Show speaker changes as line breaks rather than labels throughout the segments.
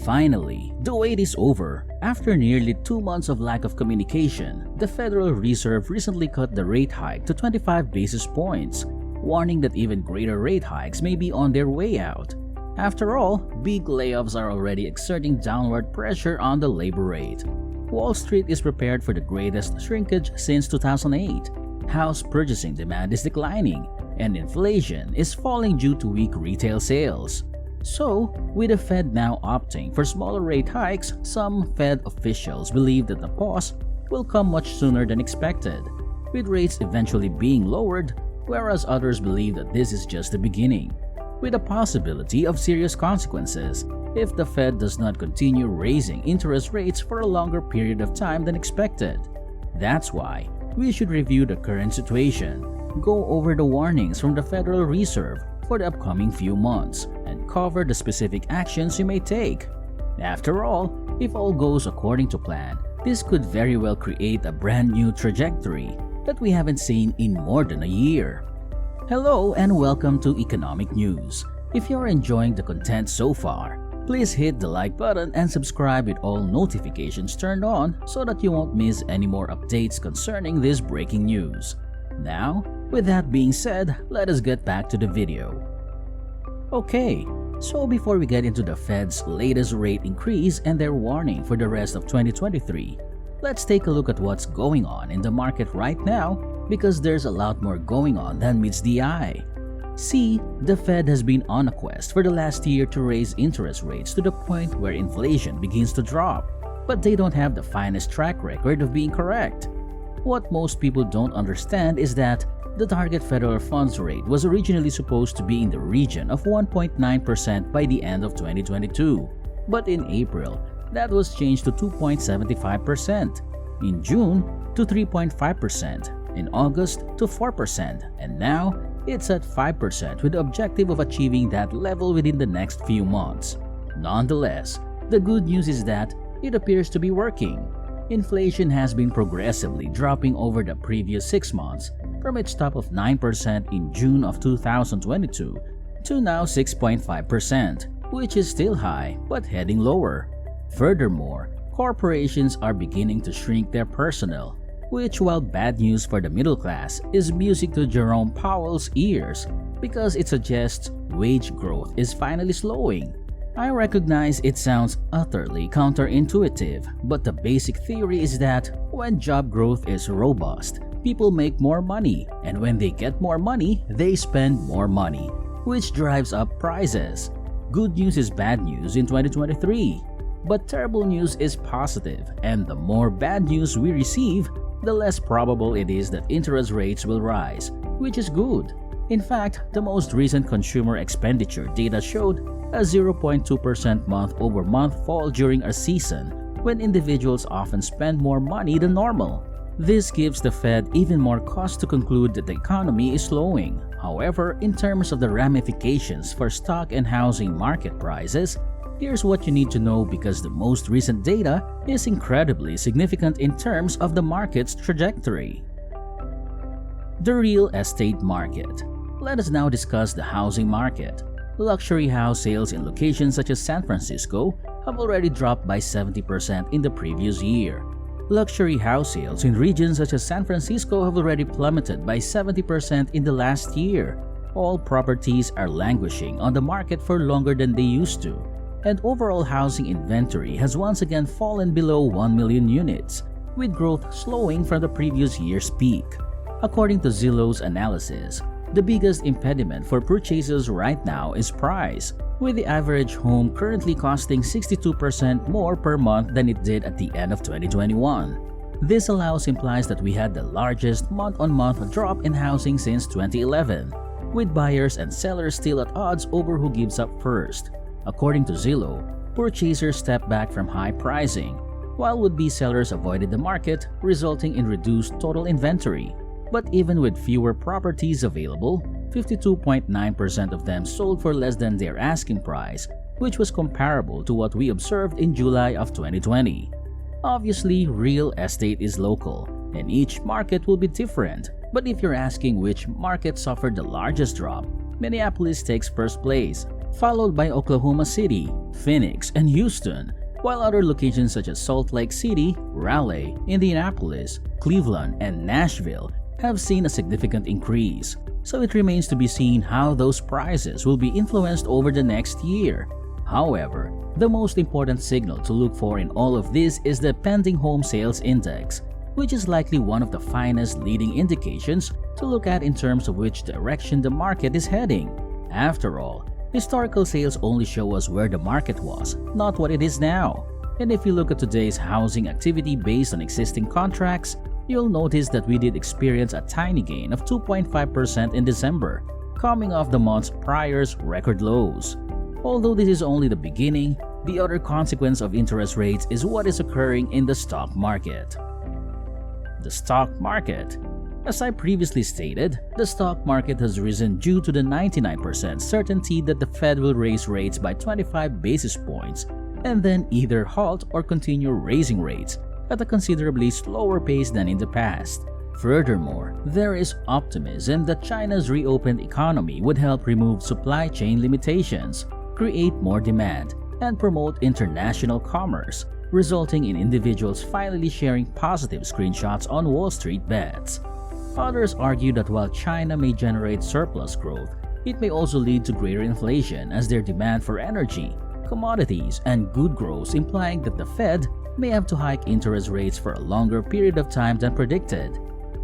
Finally, the wait is over. After nearly 2 months of lack of communication, the Federal Reserve recently cut the rate hike to 25 basis points, warning that even greater rate hikes may be on their way out. After all, big layoffs are already exerting downward pressure on the labor rate. Wall Street is prepared for the greatest shrinkage since 2008. House purchasing demand is declining, and inflation is falling due to weak retail sales. So, with the Fed now opting for smaller rate hikes, some Fed officials believe that the pause will come much sooner than expected, with rates eventually being lowered, whereas others believe that this is just the beginning, with a possibility of serious consequences if the Fed does not continue raising interest rates for a longer period of time than expected. That's why we should review the current situation, go over the warnings from the Federal Reserve for the upcoming few months, and cover the specific actions you may take. After all, if all goes according to plan, this could very well create a brand new trajectory that we haven't seen in more than a year. Hello and welcome to Economic News. If you're enjoying the content so far, please hit the like button and subscribe with all notifications turned on so that you won't miss any more updates concerning this breaking news. Now, with that being said, let us get back to the video. Okay, so before we get into the Fed's latest rate increase and their warning for the rest of 2023, let's take a look at what's going on in the market right now, because there's a lot more going on than meets the eye. See, the Fed has been on a quest for the last year to raise interest rates to the point where inflation begins to drop, but they don't have the finest track record of being correct. What most people don't understand is that the target federal funds rate was originally supposed to be in the region of 1.9% by the end of 2022, but in April, that was changed to 2.75%, in June to 3.5%, in August to 4%, and now it's at 5% with the objective of achieving that level within the next few months. Nonetheless, the good news is that it appears to be working. Inflation has been progressively dropping over the previous 6 months, from its top of 9% in June of 2022 to now 6.5%, which is still high but heading lower. Furthermore, corporations are beginning to shrink their personnel, which, while bad news for the middle class, is music to Jerome Powell's ears because it suggests wage growth is finally slowing. I recognize it sounds utterly counterintuitive, but the basic theory is that when job growth is robust, people make more money, and when they get more money, they spend more money, which drives up prices. Good news is bad news in 2023, but terrible news is positive, and the more bad news we receive, the less probable it is that interest rates will rise, which is good. In fact, the most recent consumer expenditure data showed a 0.2% month-over-month fall during a season when individuals often spend more money than normal. This gives the Fed even more cause to conclude that the economy is slowing. However, in terms of the ramifications for stock and housing market prices, here's what you need to know because the most recent data is incredibly significant in terms of the market's trajectory. The real estate market. Let us now discuss the housing market. Luxury house sales in locations such as San Francisco have already dropped by 70% in the previous year. Luxury house sales in regions such as San Francisco have already plummeted by 70% in the last year. All properties are languishing on the market for longer than they used to, and overall housing inventory has once again fallen below 1 million units, with growth slowing from the previous year's peak. According to Zillow's analysis, the biggest impediment for purchases right now is price, with the average home currently costing 62% more per month than it did at the end of 2021. This implies that we had the largest month-on-month drop in housing since 2011, with buyers and sellers still at odds over who gives up first. According to Zillow, purchasers stepped back from high pricing, while would-be sellers avoided the market, resulting in reduced total inventory. But even with fewer properties available, 52.9% of them sold for less than their asking price, which was comparable to what we observed in July of 2020. Obviously, real estate is local, and each market will be different. But if you're asking which market suffered the largest drop, Minneapolis takes first place, followed by Oklahoma City, Phoenix, and Houston, while other locations such as Salt Lake City, Raleigh, Indianapolis, Cleveland, and Nashville have seen a significant increase. So it remains to be seen how those prices will be influenced over the next year. However, the most important signal to look for in all of this is the pending home sales index, which is likely one of the finest leading indications to look at in terms of which direction the market is heading. After all, historical sales only show us where the market was, not what it is now. And if you look at today's housing activity based on existing contracts, you'll notice that we did experience a tiny gain of 2.5% in December, coming off the month's prior's record lows. Although this is only the beginning, the other consequence of interest rates is what is occurring in the stock market. The stock market. As I previously stated, the stock market has risen due to the 99% certainty that the Fed will raise rates by 25 basis points and then either halt or continue raising rates at a considerably slower pace than in the past. Furthermore, there is optimism that China's reopened economy would help remove supply chain limitations, create more demand, and promote international commerce, resulting in individuals finally sharing positive screenshots on Wall Street bets. Others argue that while China may generate surplus growth, it may also lead to greater inflation as their demand for energy, commodities, and good grows, implying that the Fed may have to hike interest rates for a longer period of time than predicted.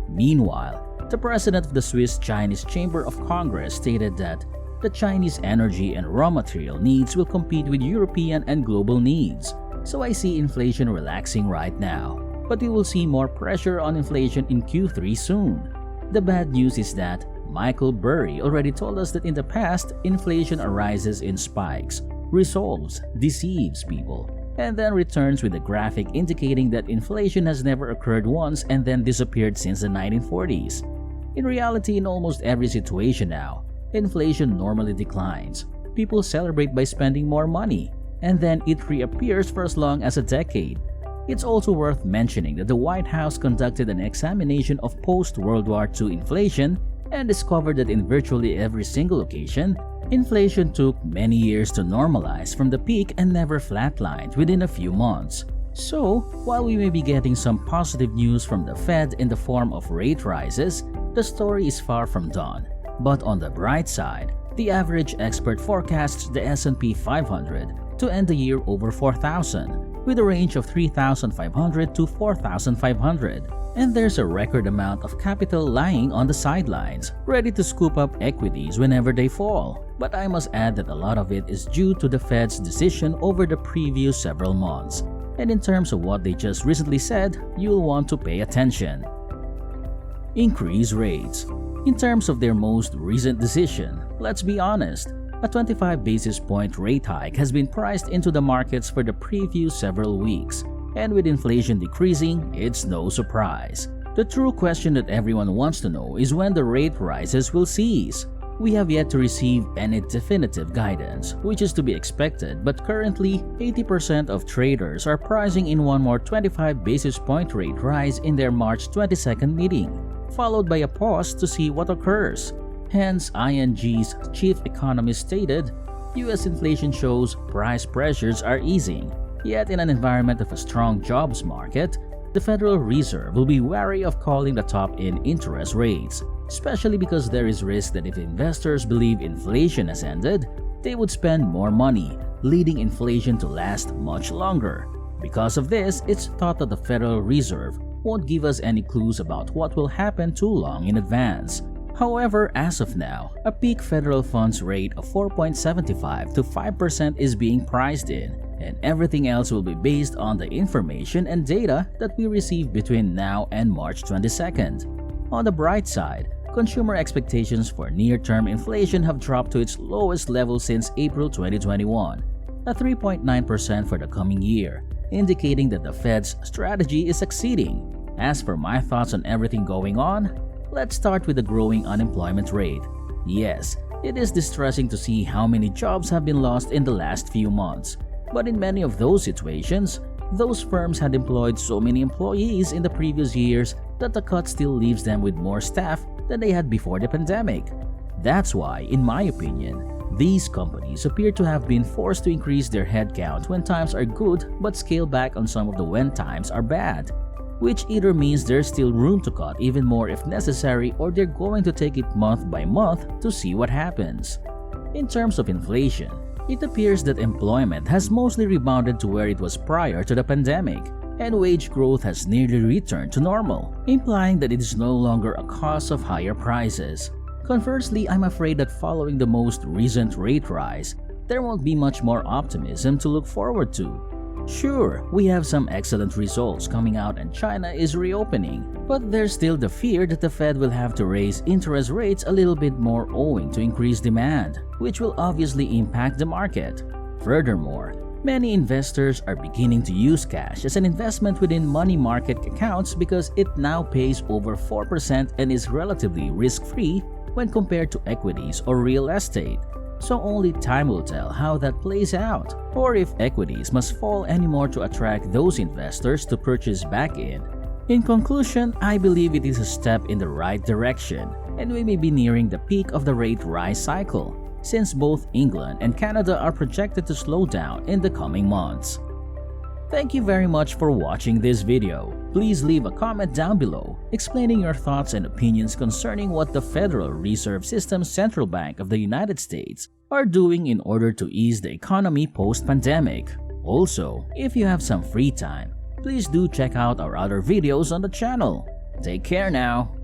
Meanwhile, the president of the Swiss-Chinese Chamber of Congress stated that the Chinese energy and raw material needs will compete with European and global needs. So I see inflation relaxing right now, but we will see more pressure on inflation in Q3 soon. The bad news is that Michael Burry already told us that in the past, inflation arises in spikes, resolves, deceives people, and then returns with a graphic indicating that inflation has never occurred once and then disappeared since the 1940s. In reality, in almost every situation now, inflation normally declines. People celebrate by spending more money, and then it reappears for as long as a decade. It's also worth mentioning that the White House conducted an examination of post-World War II inflation and discovered that in virtually every single occasion, inflation took many years to normalize from the peak and never flatlined within a few months. So, while we may be getting some positive news from the Fed in the form of rate rises, the story is far from done. But on the bright side, the average expert forecasts the S&P 500 to end the year over 4,000, with a range of 3,500 to 4,500. And there's a record amount of capital lying on the sidelines, ready to scoop up equities whenever they fall. But I must add that a lot of it is due to the Fed's decision over the previous several months. And in terms of what they just recently said, you'll want to pay attention. Increase rates. In terms of their most recent decision, let's be honest, a 25 basis point rate hike has been priced into the markets for the previous several weeks, and with inflation decreasing, it's no surprise. The true question that everyone wants to know is when the rate rises will cease. We have yet to receive any definitive guidance, which is to be expected, but currently, 80% of traders are pricing in one more 25 basis point rate rise in their March 22nd meeting, followed by a pause to see what occurs. Hence, ING's chief economist stated, US inflation shows price pressures are easing, yet in an environment of a strong jobs market, the Federal Reserve will be wary of calling the top in interest rates, especially because there is risk that if investors believe inflation has ended, they would spend more money, leading inflation to last much longer. Because of this, it's thought that the Federal Reserve won't give us any clues about what will happen too long in advance. However, as of now, a peak federal funds rate of 4.75 to 5% is being priced in, and everything else will be based on the information and data that we receive between now and March 22nd. On the bright side, consumer expectations for near-term inflation have dropped to its lowest level since April 2021, at 3.9% for the coming year, indicating that the Fed's strategy is succeeding. As for my thoughts on everything going on, let's start with the growing unemployment rate. Yes, it is distressing to see how many jobs have been lost in the last few months. But in many of those situations, those firms had employed so many employees in the previous years that the cut still leaves them with more staff than they had before the pandemic. That's why, in my opinion, These companies appear to have been forced to increase their headcount when times are good but scale back on some of the when times are bad, which either means there's still room to cut even more if necessary, or they're going to take it month by month to see what happens. In terms of inflation, it appears that employment has mostly rebounded to where it was prior to the pandemic, and wage growth has nearly returned to normal, implying that it is no longer a cause of higher prices. Conversely, I'm afraid that following the most recent rate rise, there won't be much more optimism to look forward to. Sure, we have some excellent results coming out and China is reopening, but there's still the fear that the Fed will have to raise interest rates a little bit more owing to increased demand, which will obviously impact the market. Furthermore, many investors are beginning to use cash as an investment within money market accounts because it now pays over 4% and is relatively risk-free when compared to equities or real estate. So only time will tell how that plays out, or if equities must fall anymore to attract those investors to purchase back in. In conclusion, I believe it is a step in the right direction, and we may be nearing the peak of the rate rise cycle, since both England and Canada are projected to slow down in the coming months. Thank you very much for watching this video. Please leave a comment down below explaining your thoughts and opinions concerning what the Federal Reserve System's Central Bank of the United States are doing in order to ease the economy post-pandemic. Also, if you have some free time, please do check out our other videos on the channel. Take care now.